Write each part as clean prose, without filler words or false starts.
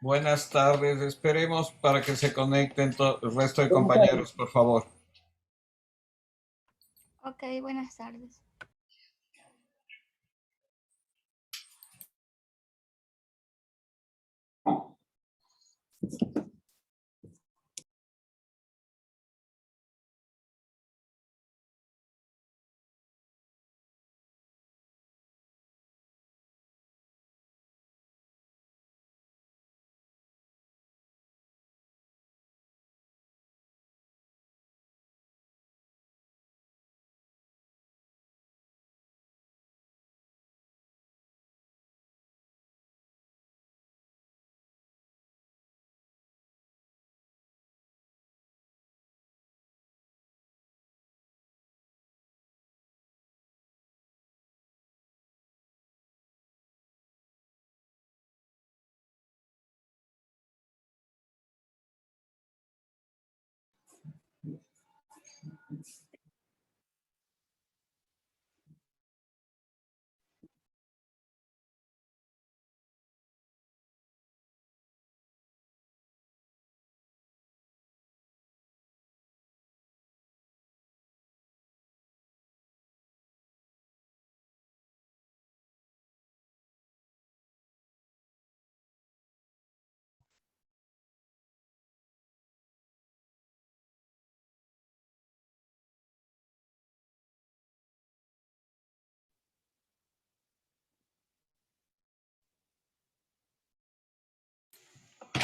Buenas tardes, esperemos para que se conecten el resto de Buenas tardes. compañeros, por favor. Ok, buenas tardes.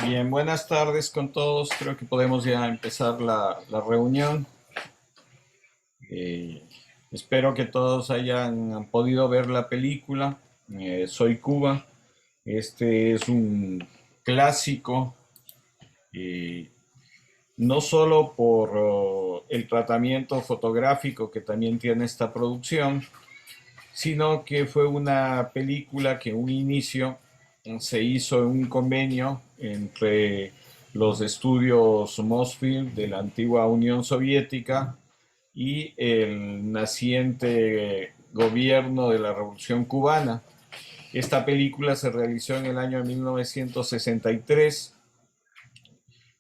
Bien, buenas tardes con todos. Creo que podemos ya empezar la reunión. Eh, Espero que todos hayan podido ver la película. Soy Cuba. Este es un clásico, eh, no solo por el tratamiento fotográfico que también tiene esta producción, sino que fue una película que en un inicio se hizo en un convenio entre los estudios Mosfilm de la antigua Unión Soviética y el naciente gobierno de la Revolución Cubana. Esta película se realizó en el año 1963,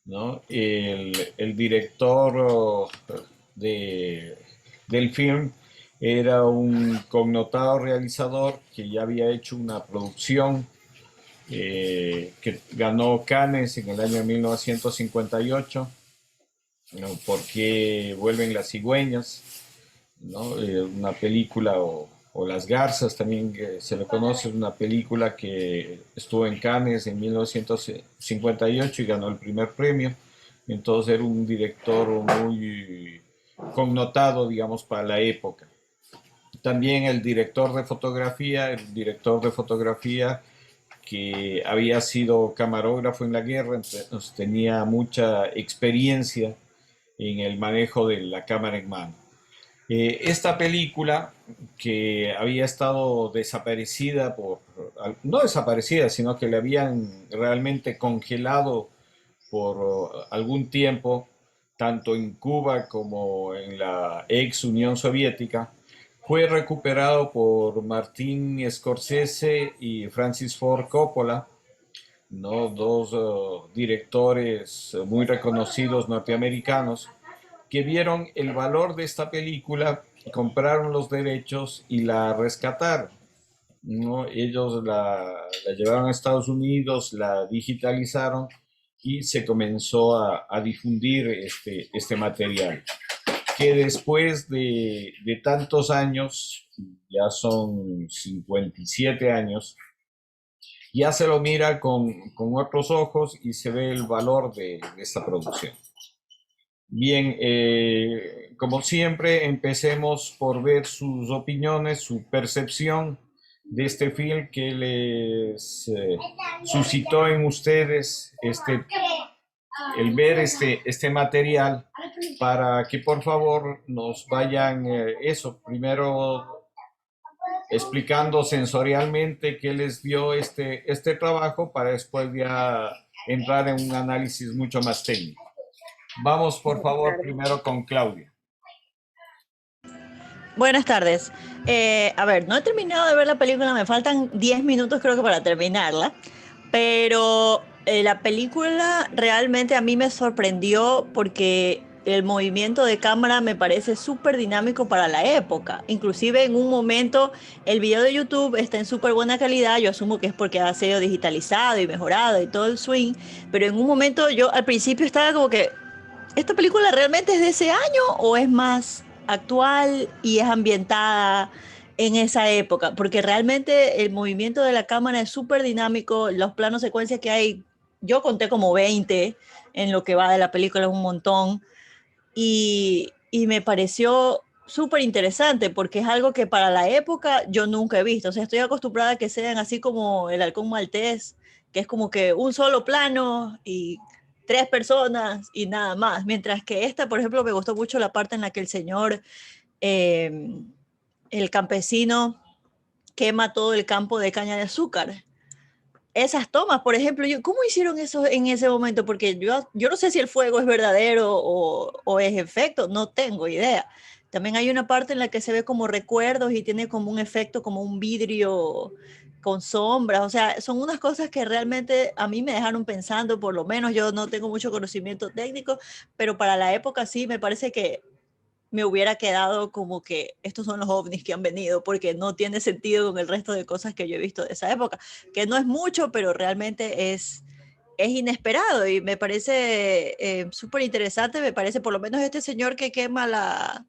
¿no? El director del film era un connotado realizador que ya había hecho una producción que ganó Cannes en el año 1958, ¿no? Porque vuelven las cigüeñas, ¿no? Una película, o Las Garzas también se le conoce, una película que estuvo en Cannes en 1958 y ganó el primer premio. Entonces era un director muy connotado, digamos, para la época. También el director de fotografía que había sido camarógrafo en la guerra, entonces tenía mucha experiencia en el manejo de la cámara en mano. Esta película, que había estado desaparecida no desaparecida, sino que le habían realmente congelado por algún tiempo, tanto en Cuba como en la ex Unión Soviética, fue recuperado por Martin Scorsese y Francis Ford Coppola, ¿no? Dos directores muy reconocidos norteamerinos, que vieron el valor de esta película, compraron los derechos y la rescataron, ¿no? Ellos la llevaron a Estados Unidos, la digitalizaron y se comenzó a difundir este material, que después de tantos años, ya son 57 años, ya se lo mira con otros ojos y se ve el valor de esta producción. Bien, como siempre, empecemos por ver sus opiniones, su percepción de este film que les suscitó en ustedes el ver este material para que por favor nos vayan eso, primero explicando sensorialmente qué les dio este trabajo para después ya entrar en un análisis mucho más técnico. Vamos por Buenas favor tardes. primero con Claudia. Buenas tardes. A ver, no he terminado de ver la película, me faltan 10 minutos creo que para terminarla, pero la película realmente a mí me sorprendió porque el movimiento de cámara me parece súper dinámico para la época. Inclusive en un momento el video de YouTube está en súper buena calidad, yo asumo que es porque ha sido digitalizado y mejorado y todo el swing, pero en un momento yo al principio estaba como que ¿esta película realmente es de ese año o es más actual y es ambientada en esa época? Porque realmente el movimiento de la cámara es súper dinámico, los planos secuencias que hay, yo conté como 20 en lo que va de la película, es un montón, y me pareció súper interesante porque es algo que para la época yo nunca he visto. O sea, estoy acostumbrada a que sean así como el halcón maltés, que es como que un solo plano y tres personas y nada más. Mientras que esta, por ejemplo, me gustó mucho la parte en la que el señor, eh, el campesino, quema todo el campo de caña de azúcar. Esas tomas, por ejemplo, ¿cómo hicieron eso en ese momento? Porque yo no sé si el fuego es verdadero o es efecto, no tengo idea. También hay una parte en la que se ve como recuerdos y tiene como un efecto, como un vidrio con sombras. O sea, son unas cosas que realmente a mí me dejaron pensando, por lo menos yo no tengo mucho conocimiento técnico, pero para la época sí me parece que me hubiera quedado como que estos son los ovnis que han venido, porque no tiene sentido con el resto de cosas que yo he visto de esa época, que no es mucho, pero realmente es inesperado y me parece súper interesante, me parece por lo menos este señor que quema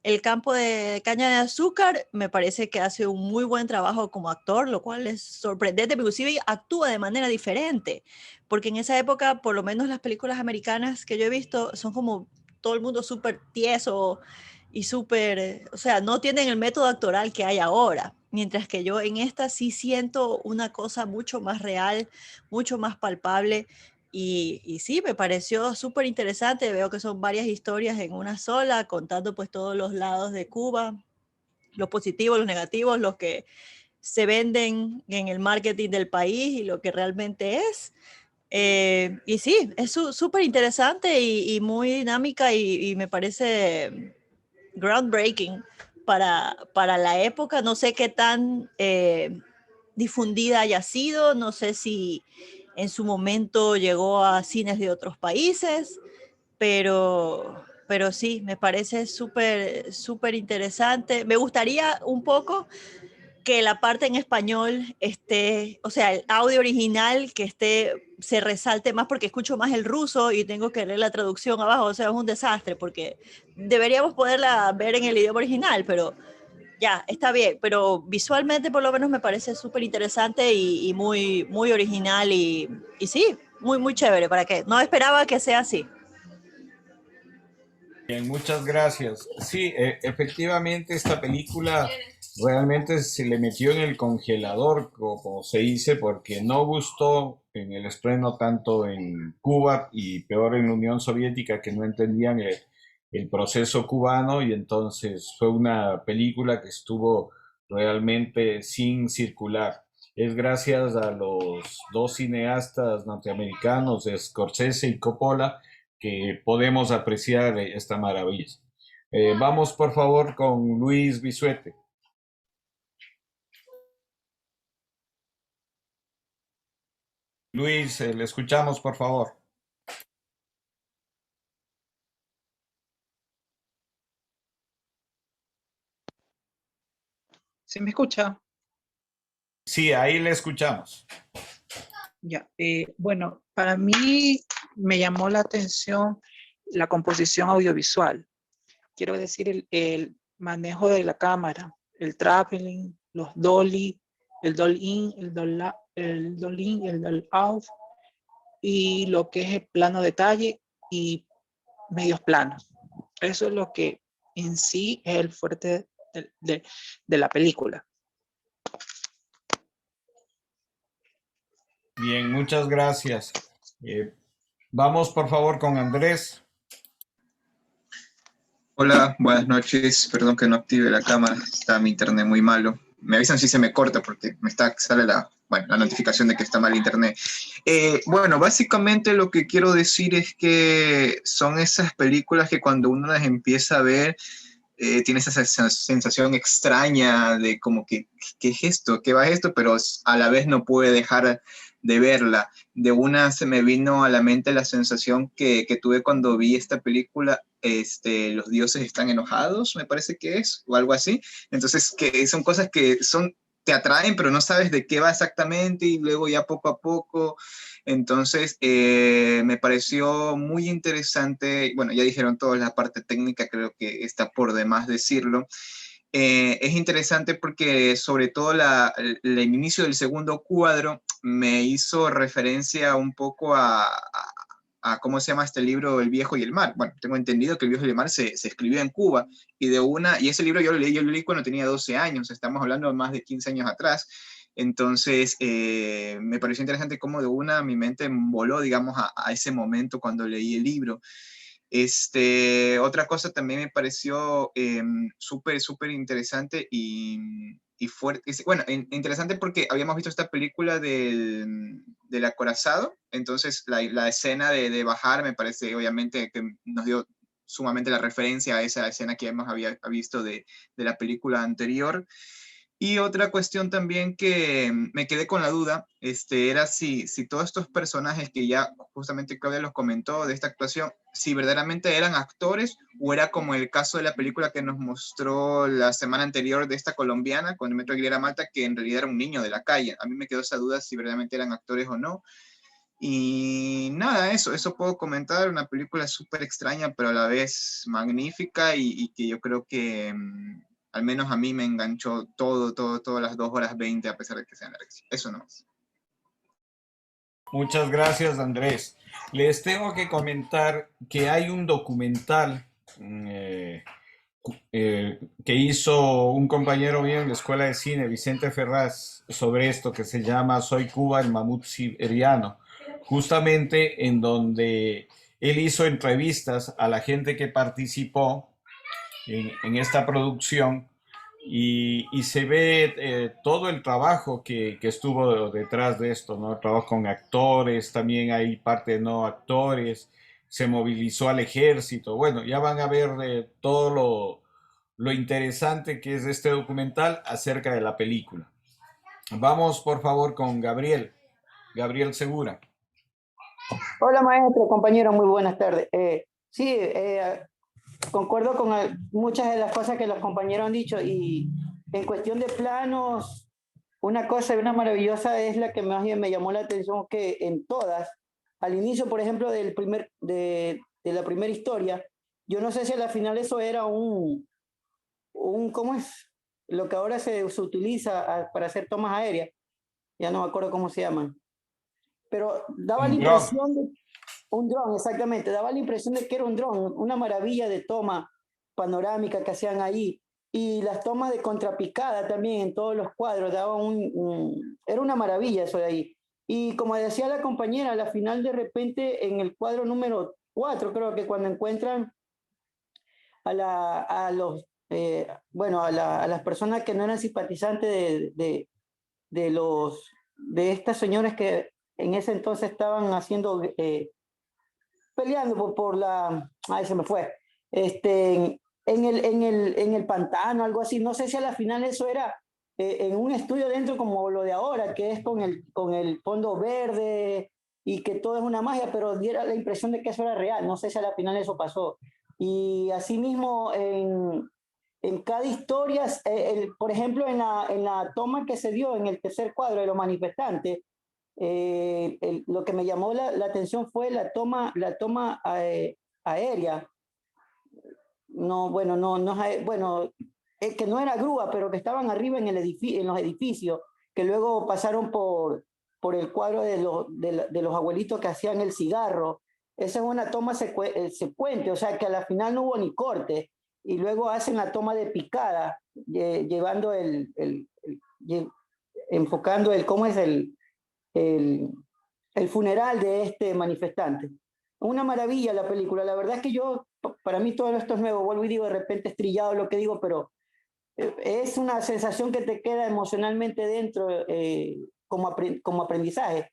el campo de caña de azúcar, me parece que hace un muy buen trabajo como actor, lo cual es sorprendente, inclusive actúa de manera diferente, porque en esa época, por lo menos las películas americanas que yo he visto, son como todo el mundo súper tieso y súper, o sea, no tienen el método actoral que hay ahora, mientras que yo en esta sí siento una cosa mucho más real, mucho más palpable y sí, me pareció súper interesante. Veo que son varias historias en una sola, contando pues todos los lados de Cuba, los positivos, los negativos, los que se venden en el marketing del país y lo que realmente es. Y sí, es súper interesante y muy dinámica y me parece groundbreaking para la época. No sé qué tan difundida haya sido, no sé si en su momento llegó a cines de otros países, pero sí, me parece súper interesante. Me gustaría un poco que la parte en español esté, o sea, el audio original que esté, se resalte más porque escucho más el ruso y tengo que leer la traducción abajo, o sea, es un desastre porque deberíamos poderla ver en el idioma original, pero ya, está bien, pero visualmente por lo menos me parece súper interesante y muy original y sí, muy chévere, ¿para qué? No esperaba que sea así. Bien, muchas gracias. Sí, efectivamente esta película realmente se le metió en el congelador, como se dice, porque no gustó en el estreno tanto en Cuba y peor en la Unión Soviética, que no entendían el proceso cubano, y entonces fue una película que estuvo realmente sin circular. Es gracias a los dos cineastas norteamericanos, Scorsese y Coppola, que podemos apreciar esta maravilla. Vamos por favor con Luis Bisuete. Luis, le escuchamos por favor. ¿Se me escucha? Sí, ahí le escuchamos. Ya. Bueno, para mí me llamó la atención la composición audiovisual. Quiero decir, el manejo de la cámara, el traveling, los dolly, el doll in, el doll in, el doll out, y lo que es el plano detalle y medios planos. Eso es lo que en sí es el fuerte de la película. Bien, muchas gracias. Vamos por favor con Andrés. Hola, buenas noches. Perdón que no active la cámara, está mi internet muy malo. Me avisan si se me corta porque sale la notificación de que está mal internet. Bueno, básicamente lo que quiero decir es que son esas películas que cuando uno las empieza a ver, tiene esa sensación extraña de como que, ¿qué es esto? ¿Qué va esto? Pero a la vez no puede dejar de verla. De una se me vino a la mente la sensación que tuve cuando vi esta película, Los dioses están enojados, me parece que es, o algo así. Entonces, que son cosas que te atraen, pero no sabes de qué va exactamente y luego ya poco a poco. Entonces, me pareció muy interesante. Bueno, ya dijeron toda la parte técnica, creo que está por demás decirlo. Es interesante porque sobre todo el inicio del segundo cuadro me hizo referencia un poco a ¿cómo se llama este libro? El viejo y el mar. Bueno, tengo entendido que el viejo y el mar se escribió en Cuba y ese libro yo lo leí cuando tenía 12 años, estamos hablando de más de 15 años atrás. Entonces, me pareció interesante cómo de una mi mente voló, digamos, a ese momento cuando leí el libro. Otra cosa también me pareció súper interesante y fuerte. Bueno, interesante porque habíamos visto esta película del acorazado, entonces la escena de bajar me parece obviamente que nos dio sumamente la referencia a esa escena que había visto de la película anterior. Y otra cuestión también que me quedé con la duda, era si todos estos personajes que ya justamente Claudia los comentó de esta actuación, si verdaderamente eran actores o era como el caso de la película que nos mostró la semana anterior de esta colombiana con Metro Aguilera Malta, que en realidad era un niño de la calle. A mí me quedó esa duda si verdaderamente eran actores o no. Y nada, eso puedo comentar, una película súper extraña, pero a la vez magnífica y que yo creo que al menos a mí me enganchó todas las 2 horas 20, a pesar de que sean largas. Eso no es. Muchas gracias, Andrés. Les tengo que comentar que hay un documental que hizo un compañero mío en la Escuela de Cine, Vicente Ferraz, sobre esto que se llama Soy Cuba, el mamut siberiano, justamente en donde él hizo entrevistas a la gente que participó en esta producción y se ve todo el trabajo que estuvo detrás de esto, ¿no? El trabajo con actores, también hay parte de no actores, se movilizó al ejército. Bueno, ya van a ver todo lo interesante que es este documental acerca de la película. Vamos por favor con Gabriel Segura. Hola maestro, compañero, muy buenas tardes. Sí, concuerdo con muchas de las cosas que los compañeros han dicho y en cuestión de planos, una cosa y una maravillosa es la que más me llamó la atención que en todas, al inicio, por ejemplo, de la primera historia, yo no sé si al final eso era ¿cómo es? Lo que ahora se utiliza para hacer tomas aéreas, ya no me acuerdo cómo se llaman, pero daba la impresión de un dron, exactamente, daba la impresión de que era un dron, una maravilla de toma panorámica que hacían ahí. Y las tomas de contrapicada también en todos los cuadros, era una maravilla eso de ahí. Y como decía la compañera, a la final de repente en el cuadro número 4, creo que cuando encuentran a las personas que no eran simpatizantes de estas señoras que en ese entonces estaban haciendo... peleando ay, se me fue, en el pantano, algo así. No sé si a la final eso era en un estudio dentro como lo de ahora, que es con el fondo verde y que todo es una magia, pero diera la impresión de que eso era real. No sé si a la final eso pasó. Y asimismo, en cada historia, por ejemplo, en la toma que se dio en el tercer cuadro de los manifestantes, lo que me llamó la atención fue la toma aérea. No, bueno, que no era grúa, pero que estaban arriba en los edificios, que luego pasaron por el cuadro de los abuelitos que hacían el cigarro, esa es una toma secuente, o sea que a la final no hubo ni corte, y luego hacen la toma de picada, llevando enfocando cómo es el funeral de este manifestante. Una maravilla la película, la verdad es que para mí todo esto es nuevo, vuelvo y digo, de repente es trillado lo que digo, pero es una sensación que te queda emocionalmente dentro como aprendizaje,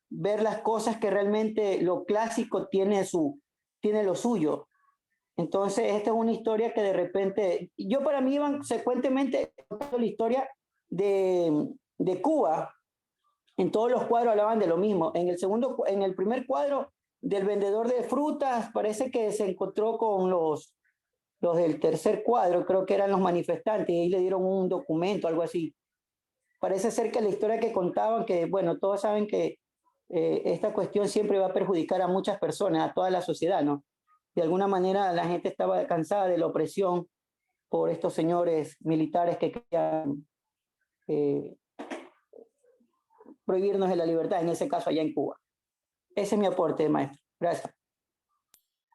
ver las cosas que realmente lo clásico tiene lo suyo. Entonces, esta es una historia que de repente, yo para mí iban secuentemente contando la historia de Cuba. En todos los cuadros hablaban de lo mismo. En el primer cuadro del vendedor de frutas, parece que se encontró con los del tercer cuadro, creo que eran los manifestantes, y ahí le dieron un documento, algo así. Parece ser que la historia que contaban, que bueno, todos saben que esta cuestión siempre va a perjudicar a muchas personas, a toda la sociedad, ¿no? De alguna manera la gente estaba cansada de la opresión por estos señores militares que querían prohibirnos de la libertad, en ese caso allá en Cuba. Ese es mi aporte, maestro. Gracias.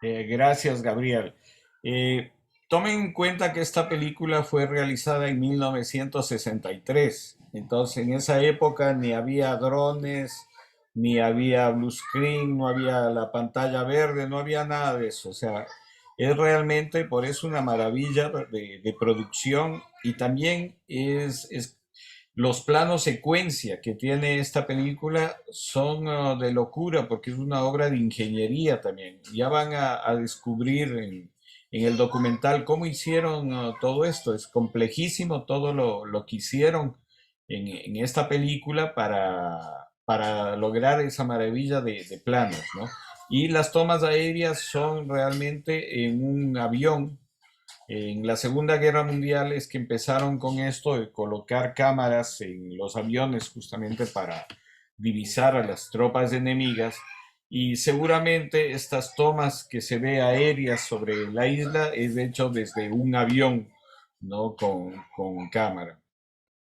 Gracias, Gabriel. Tomen en cuenta que esta película fue realizada en 1963. Entonces, en esa época ni había drones, ni había blue screen, no había la pantalla verde, no había nada de eso. O sea, es realmente por eso una maravilla de producción, y también es los planos secuencia que tiene esta película son de locura, porque es una obra de ingeniería también. Ya van a descubrir en el documental cómo hicieron todo esto. Es complejísimo todo lo que hicieron en esta película para lograr esa maravilla de planos, ¿no? Y las tomas aéreas son realmente en un avión. En la Segunda Guerra Mundial es que empezaron con esto de colocar cámaras en los aviones justamente para divisar a las tropas enemigas, y seguramente estas tomas que se ve aéreas sobre la isla es hecho desde un avión, ¿no? Con cámara.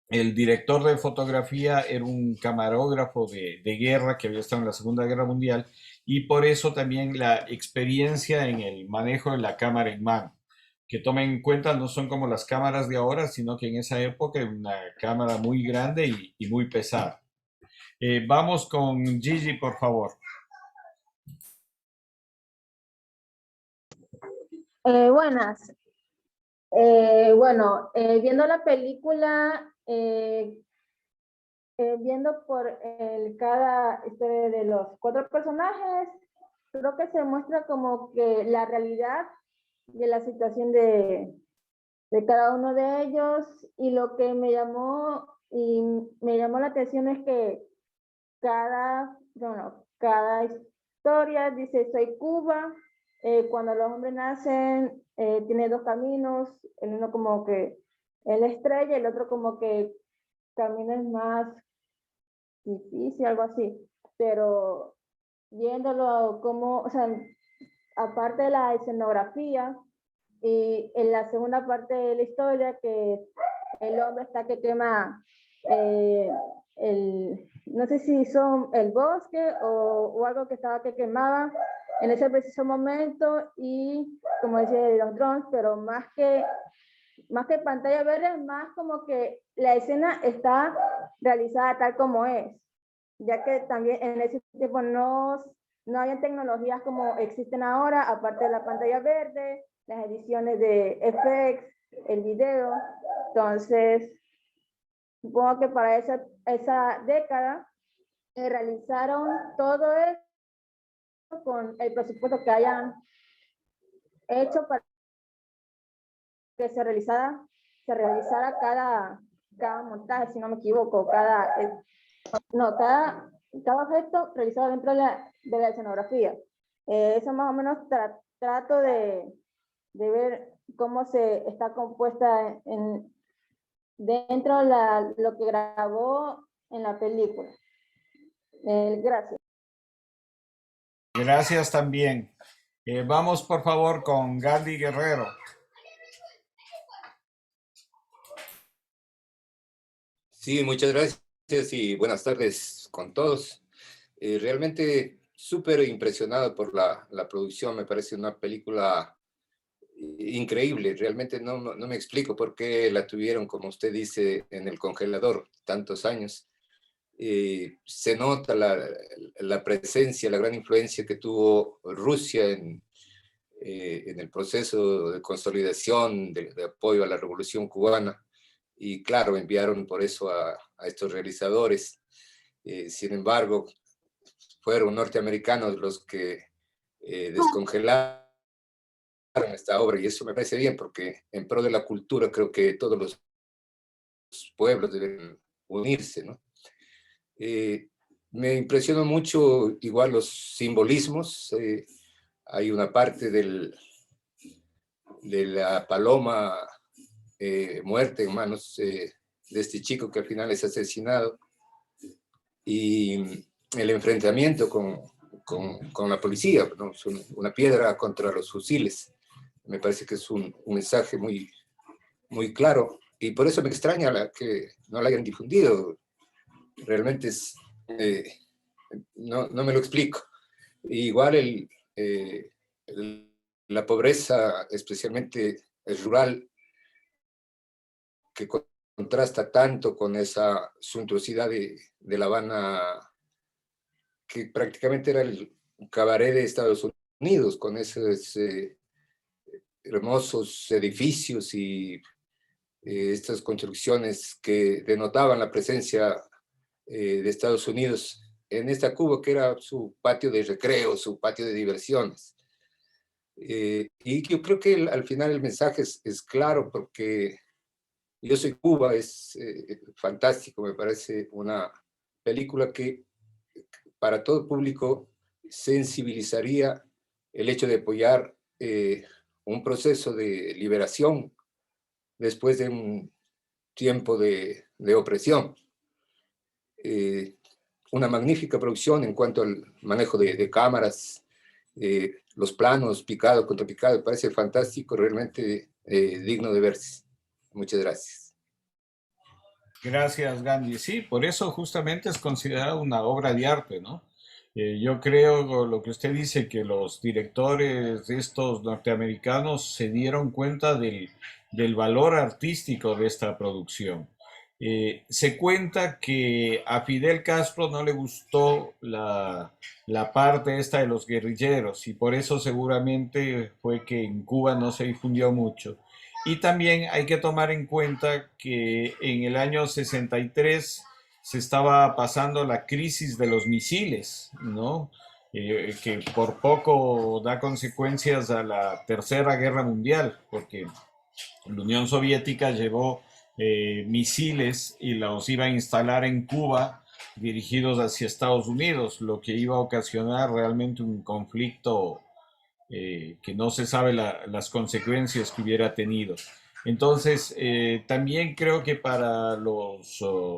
El director de fotografía era un camarógrafo de guerra que había estado en la Segunda Guerra Mundial, y por eso también la experiencia en el manejo de la cámara en mano. Que tomen en cuenta, no son como las cámaras de ahora, sino que en esa época era una cámara muy grande y muy pesada. Vamos con Gigi, por favor. Buenas. Bueno, viendo la película, viendo por cada historia de los 4 personajes, creo que se muestra como que la realidad de la situación de cada uno de ellos, y lo que me llamó la atención es que cada historia dice soy Cuba. Cuando los hombres nacen tiene 2 caminos, el uno como que es la estrella, el otro como que camino es más difícil, algo así, pero viéndolo como, o sea, aparte de la escenografía, y en la segunda parte de la historia, que el hombre está que quema no sé si son el bosque o algo que estaba que quemaba en ese preciso momento, y como decía, los drones, pero más que pantalla verde, más como que la escena está realizada tal como es, ya que también en ese tiempo no había tecnologías como existen ahora, aparte de la pantalla verde, las ediciones de FX, el video. Entonces, supongo que para esa década realizaron todo esto con el presupuesto que hayan hecho para que se realizara cada montaje, si no me equivoco, cada objeto realizado dentro de la escenografía. Eso más o menos trato de ver cómo se está compuesta dentro de lo que grabó en la película. Gracias. Gracias también. Vamos por favor con Gandhi Guerrero. Sí, muchas gracias y buenas tardes con todos. Realmente súper impresionado por la producción, me parece una película increíble, realmente no me explico por qué la tuvieron, como usted dice, en el congelador tantos años. Se nota la presencia, la gran influencia que tuvo Rusia en el proceso de consolidación, de apoyo a la Revolución Cubana, y claro, enviaron por eso a estos realizadores. Sin embargo, fueron norteamericanos los que descongelaron esta obra, y eso me parece bien, porque en pro de la cultura creo que todos los pueblos deben unirse, ¿no? Me impresionó mucho igual los simbolismos. Hay una parte de la paloma muerta en manos de este chico que al final es asesinado, y el enfrentamiento con la policía, ¿no? Una piedra contra los fusiles. Me parece que es un mensaje muy, muy claro, y por eso me extraña que no la hayan difundido. Realmente no me lo explico. Igual la pobreza, especialmente rural, que contrasta tanto con esa suntuosidad de La Habana, que prácticamente era el cabaret de Estados Unidos, con esos hermosos edificios y estas construcciones que denotaban la presencia de Estados Unidos en esta Cuba, que era su patio de recreo, su patio de diversiones. Y yo creo que al final el mensaje es claro, porque Yo soy Cuba, es fantástico, me parece una película que para todo público sensibilizaría el hecho de apoyar un proceso de liberación después de un tiempo de opresión. Una magnífica producción en cuanto al manejo de cámaras, los planos, picado contra picado, me parece fantástico, realmente digno de verse. Muchas gracias. Gracias, Gandhi. Sí, por eso justamente es considerada una obra de arte, ¿no? Yo creo lo que usted dice, que los directores de estos norteamericanos se dieron cuenta del valor artístico de esta producción. Se cuenta que a Fidel Castro no le gustó la parte esta de los guerrilleros, y por eso seguramente fue que en Cuba no se difundió mucho. Y también hay que tomar en cuenta que en el año 63 se estaba pasando la crisis de los misiles, ¿no? Que por poco da consecuencias a la Tercera Guerra Mundial, porque la Unión Soviética llevó misiles y los iba a instalar en Cuba dirigidos hacia Estados Unidos, lo que iba a ocasionar realmente un conflicto que no se sabe las consecuencias que hubiera tenido. Entonces, también creo que para los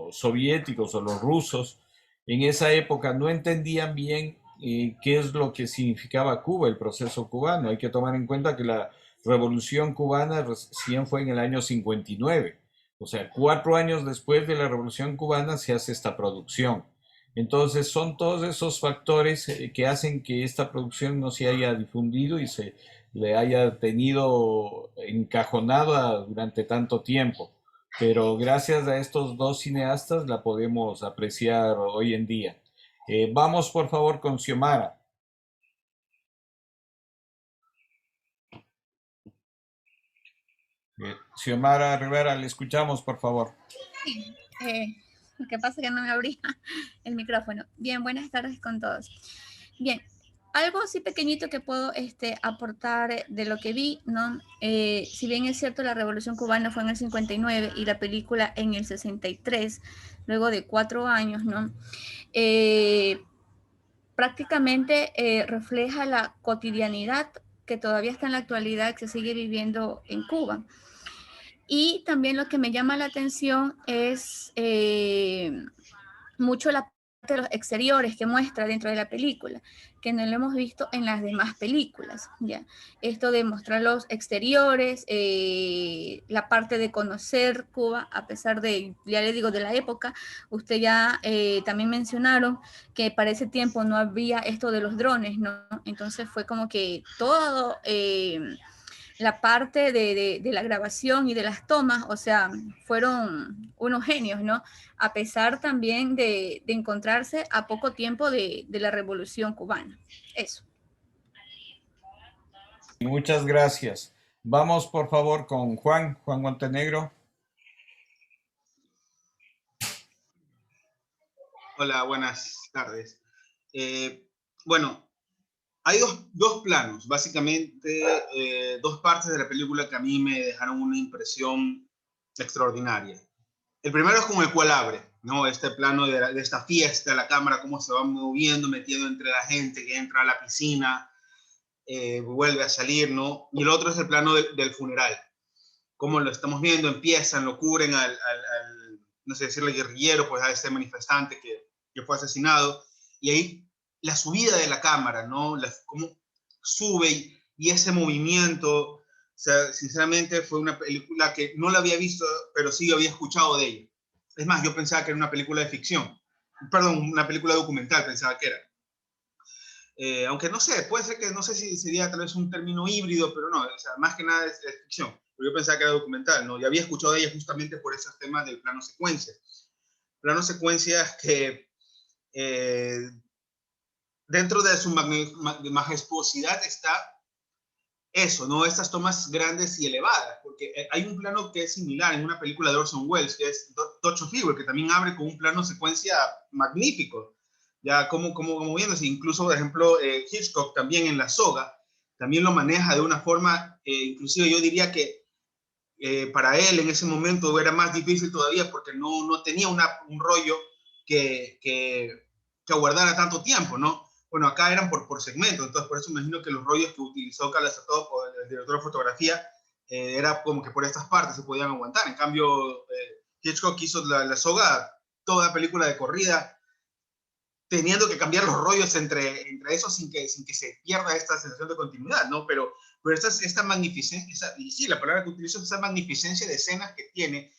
soviéticos o los rusos, en esa época no entendían bien qué es lo que significaba Cuba, el proceso cubano. Hay que tomar en cuenta que la Revolución Cubana recién fue en el año 59. O sea, 4 años después de la Revolución Cubana se hace esta producción. Entonces son todos esos factores que hacen que esta producción no se haya difundido y se le haya tenido encajonada durante tanto tiempo. Pero gracias a estos dos cineastas la podemos apreciar hoy en día. Vamos por favor con Xiomara. Xiomara Rivera, le escuchamos por favor. Sí, lo que pasa es que no me abría el micrófono. Bien, buenas tardes con todos. Bien, algo así pequeñito que puedo aportar de lo que vi, ¿no? Si bien es cierto, la Revolución Cubana fue en el 59 y la película en el 63, luego de 4 años, ¿no? Prácticamente refleja la cotidianidad que todavía está en la actualidad, que se sigue viviendo en Cuba. Y también lo que me llama la atención es mucho la de los exteriores que muestra dentro de la película, que no lo hemos visto en las demás películas, ¿ya? Esto de mostrar los exteriores, la parte de conocer Cuba, a pesar de, ya le digo, de la época. Usted ya también mencionaron que para ese tiempo no había esto de los drones, ¿no? Entonces fue como que todo... la parte de la grabación y de las tomas, o sea, fueron unos genios, ¿no? A pesar también de encontrarse a poco tiempo de la Revolución Cubana. Eso. Muchas gracias. Vamos por favor con Juan Montenegro. Hola, buenas tardes. Bueno, hay dos planos, básicamente dos partes de la película que a mí me dejaron una impresión extraordinaria. El primero es como el cual abre, ¿no? Este plano de esta fiesta, la cámara, cómo se va moviendo, metiendo entre la gente que entra a la piscina, vuelve a salir, ¿no? Y el otro es el plano del funeral. Cómo lo estamos viendo, empiezan, lo cubren al no sé decirle guerrillero, pues a este manifestante que fue asesinado. Y ahí la subida de la cámara, ¿no? Cómo sube y ese movimiento, o sea, sinceramente fue una película que no la había visto, pero sí había escuchado de ella. Es más, yo pensaba que era una película de ficción. Perdón, una película documental pensaba que era. Aunque no sé, puede ser que, no sé si sería tal vez un término híbrido, pero no, o sea, más que nada es ficción. Pero yo pensaba que era documental, ¿no? Y había escuchado de ella justamente por esos temas del plano secuencia. Plano secuencia que dentro de su majestuosidad está eso, ¿no? Estas tomas grandes y elevadas, porque hay un plano que es similar en una película de Orson Welles, que es Touch of Evil, que también abre con un plano secuencia magnífico, ya como viéndose, incluso, por ejemplo, Hitchcock también en La Soga, también lo maneja de una forma, inclusive yo diría que para él en ese momento era más difícil todavía, porque no tenía un rollo que aguardara tanto tiempo, ¿no? Bueno, acá eran por segmento, entonces por eso me imagino que los rollos que utilizó Calasatov, el director de fotografía, era como que por estas partes se podían aguantar. En cambio, Hitchcock hizo la soga, toda la película de corrida, teniendo que cambiar los rollos entre eso sin que se pierda esta sensación de continuidad, ¿no? Pero esta magnificencia, y sí, la palabra que utilizo es esa magnificencia de escenas que tiene,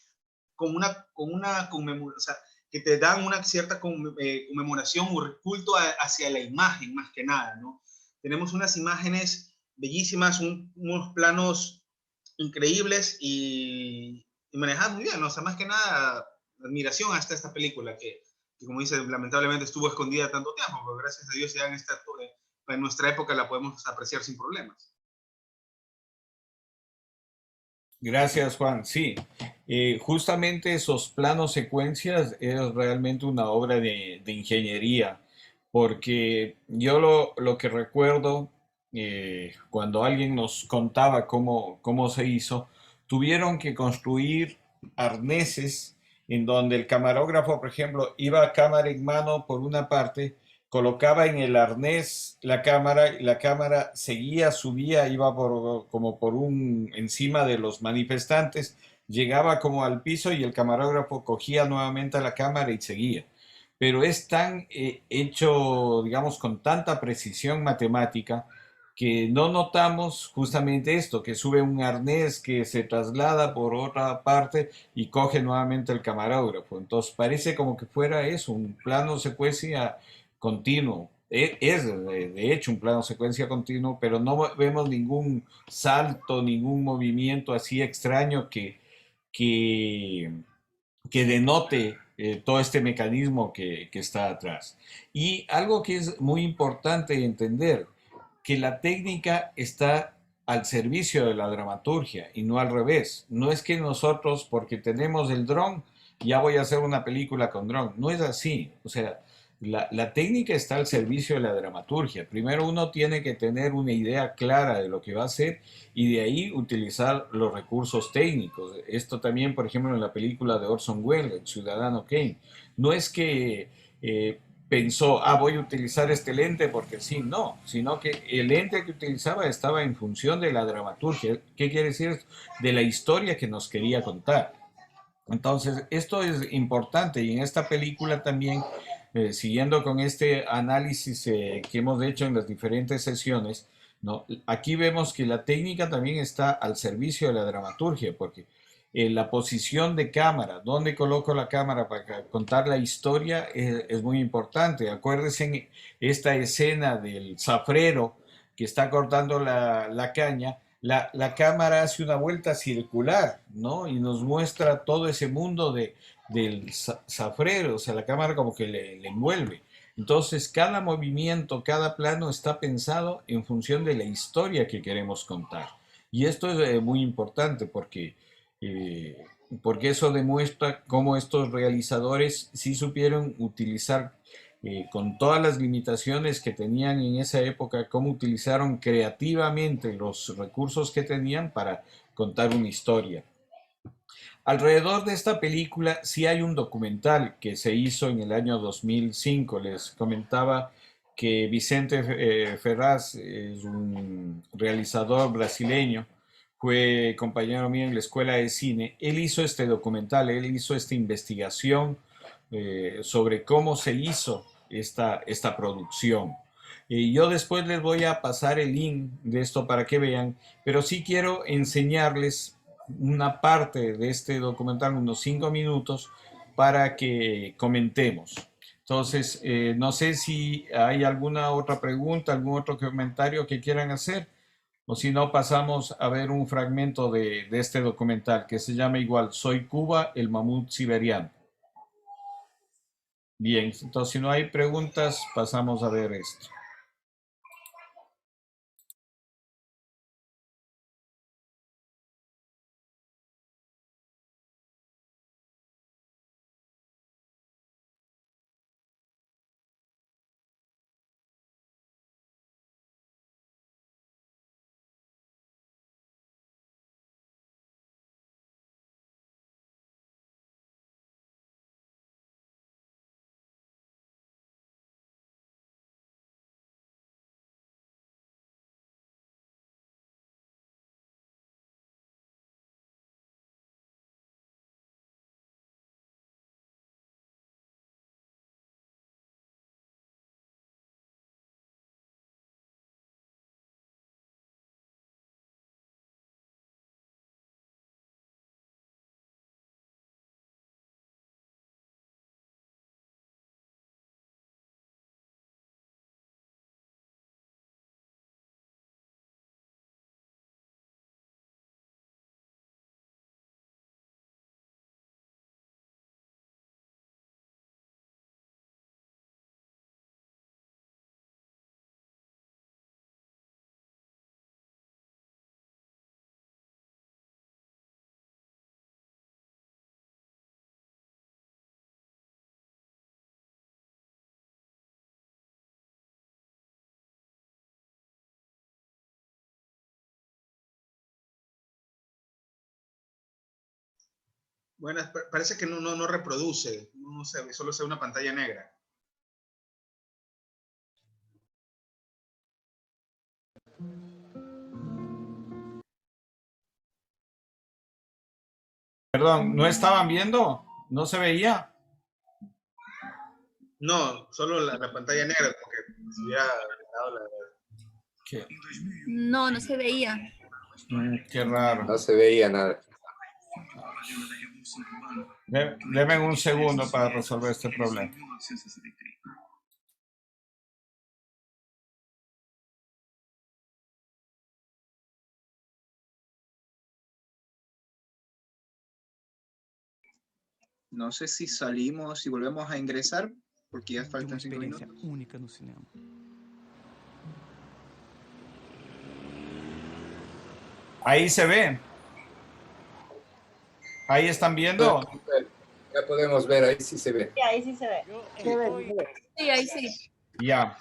con una conmemoración, o sea, que te dan una cierta conmemoración o culto hacia la imagen, más que nada, ¿no? Tenemos unas imágenes bellísimas, unos planos increíbles y manejadas muy bien, ¿no? O sea, más que nada, admiración hasta esta película que como dice, lamentablemente estuvo escondida tanto tiempo, pero gracias a Dios ya en nuestra época la podemos apreciar sin problemas. Gracias, Juan. Sí, justamente esos planos secuencias es realmente una obra de ingeniería, porque yo lo que recuerdo, cuando alguien nos contaba cómo se hizo, tuvieron que construir arneses en donde el camarógrafo, por ejemplo, iba a cámara en mano por una parte, colocaba en el arnés la cámara y la cámara seguía, subía, iba como por encima de los manifestantes, llegaba como al piso y el camarógrafo cogía nuevamente la cámara y seguía. Pero es tan hecho, digamos, con tanta precisión matemática que no notamos justamente esto, que sube un arnés que se traslada por otra parte y coge nuevamente el camarógrafo. Entonces parece como que fuera eso, un plano secuencia continuo. Es de hecho un plano secuencia continuo, pero no vemos ningún salto, ningún movimiento así extraño que, que denote todo este mecanismo que está atrás. Y algo que es muy importante entender, que la técnica está al servicio de la dramaturgia y no al revés. No es que nosotros, porque tenemos el dron, ya voy a hacer una película con dron. No es así. O sea, la técnica está al servicio de la dramaturgia. Primero uno tiene que tener una idea clara de lo que va a hacer y de ahí utilizar los recursos técnicos. Esto también, por ejemplo, en la película de Orson Welles, El Ciudadano Kane. No es que pensó, voy a utilizar este lente porque sí, no, sino que el lente que utilizaba estaba en función de la dramaturgia. ¿Qué quiere decir esto? De la historia que nos quería contar. Entonces, esto es importante y en esta película también siguiendo con este análisis que hemos hecho en las diferentes sesiones, ¿no? Aquí vemos que la técnica también está al servicio de la dramaturgia, porque la posición de cámara, dónde coloco la cámara para contar la historia es muy importante. Acuérdense en esta escena del zafrero que está cortando la caña, la cámara hace una vuelta circular, ¿no? Y nos muestra todo ese mundo del zafrero, o sea, la cámara como que le envuelve. Entonces, cada movimiento, cada plano está pensado en función de la historia que queremos contar. Y esto es muy importante eh, porque eso demuestra cómo estos realizadores sí supieron utilizar con todas las limitaciones que tenían en esa época, cómo utilizaron creativamente los recursos que tenían para contar una historia. Alrededor de esta película sí hay un documental que se hizo en el año 2005. Les comentaba que Vicente Ferraz es un realizador brasileño, fue compañero mío en la escuela de cine. Él hizo este documental, él hizo esta investigación sobre cómo se hizo esta producción. Yo después les voy a pasar el link de esto para que vean, pero sí quiero enseñarles una parte de este documental, unos 5 minutos, para que comentemos. Entonces, no sé si hay alguna otra pregunta, algún otro comentario que quieran hacer, o si no, pasamos a ver un fragmento de este documental que se llama igual, Soy Cuba, el mamut siberiano. Bien, entonces si no hay preguntas, pasamos a ver esto. Bueno, parece que no reproduce, no se ve, solo se ve una pantalla negra. Perdón, ¿no estaban viendo? ¿No se veía? No, solo la pantalla negra, como que se hubiera dado la... ¿Qué? No, no se veía. Qué raro. No se veía nada. Deme un segundo para resolver este problema. No sé si salimos y volvemos a ingresar, porque ya faltan 5 minutos. Única no cinema. Ahí se ve. Ahí están viendo. Ya podemos ver, ahí sí se ve. Sí, ahí sí se ve. Sí, ahí sí. Ya.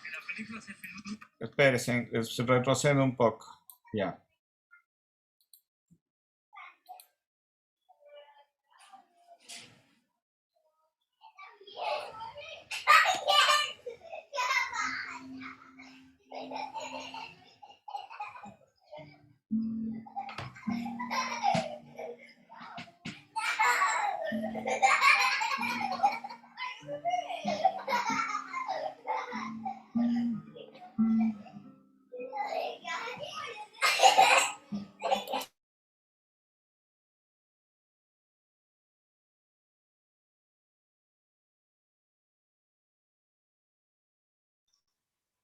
Espérense, retrocedo un poco. Ya.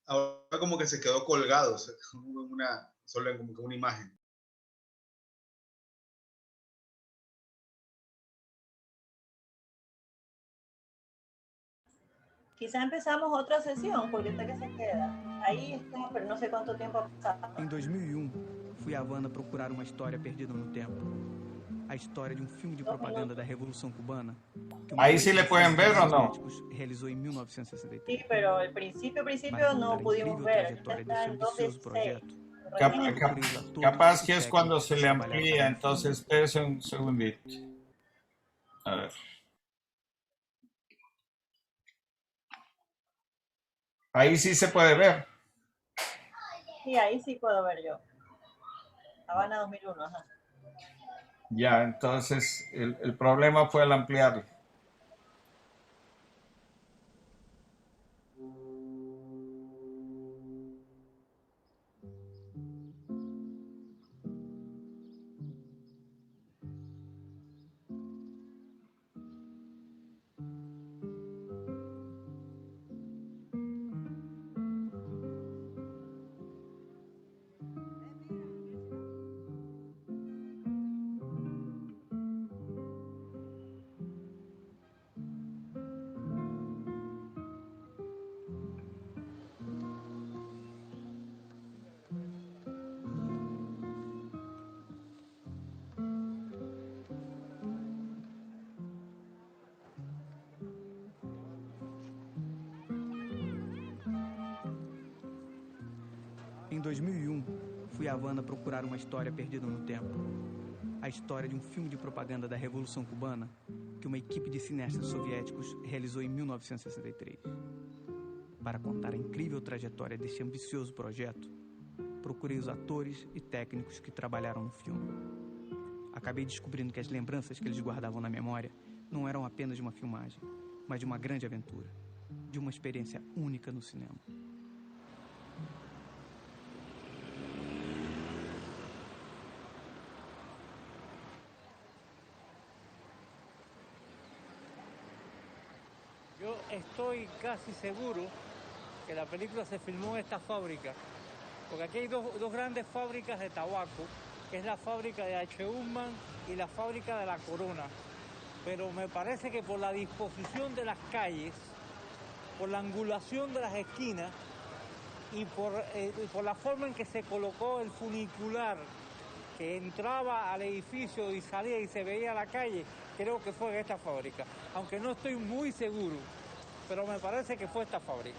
ahora como que se quedó colgado, solo como que una imagen. Quizá empezamos otra sesión, porque está que se queda. Ahí está, pero no sé cuánto tiempo ha pasado. Em 2001, fui a Havana procurar uma história perdida no tempo. A história de um filme de propaganda da Revolução Cubana. Ahí sí le pueden ver o no. Realizou em 1963. Sí, pero el principio no pudimos ver. Está en 2:16. Capaz que es cuando se le amplía, entonces espérese un segundito. A ver. Ahí sí se puede ver. Sí, ahí sí puedo ver yo. Habana 2001, ajá. Ya, entonces el problema fue al ampliarlo. Em 2001, fui a Havana procurar uma história perdida no tempo. A história de um filme de propaganda da Revolução Cubana que uma equipe de cineastas soviéticos realizou em 1963. Para contar a incrível trajetória deste ambicioso projeto, procurei os atores e técnicos que trabalharam no filme. Acabei descobrindo que as lembranças que eles guardavam na memória não eram apenas de uma filmagem, mas de uma grande aventura, de uma experiência única no cinema. Yo estoy casi seguro que la película se filmó en esta fábrica, porque aquí hay dos grandes fábricas de tabaco, que es la fábrica de H. Upmann y la fábrica de La Corona. Pero me parece que por la disposición de las calles, por la angulación de las esquinas y por la forma en que se colocó el funicular que entraba al edificio y salía y se veía la calle, creo que fue en esta fábrica. Aunque no estoy muy seguro, pero me parece que fue esta fábrica.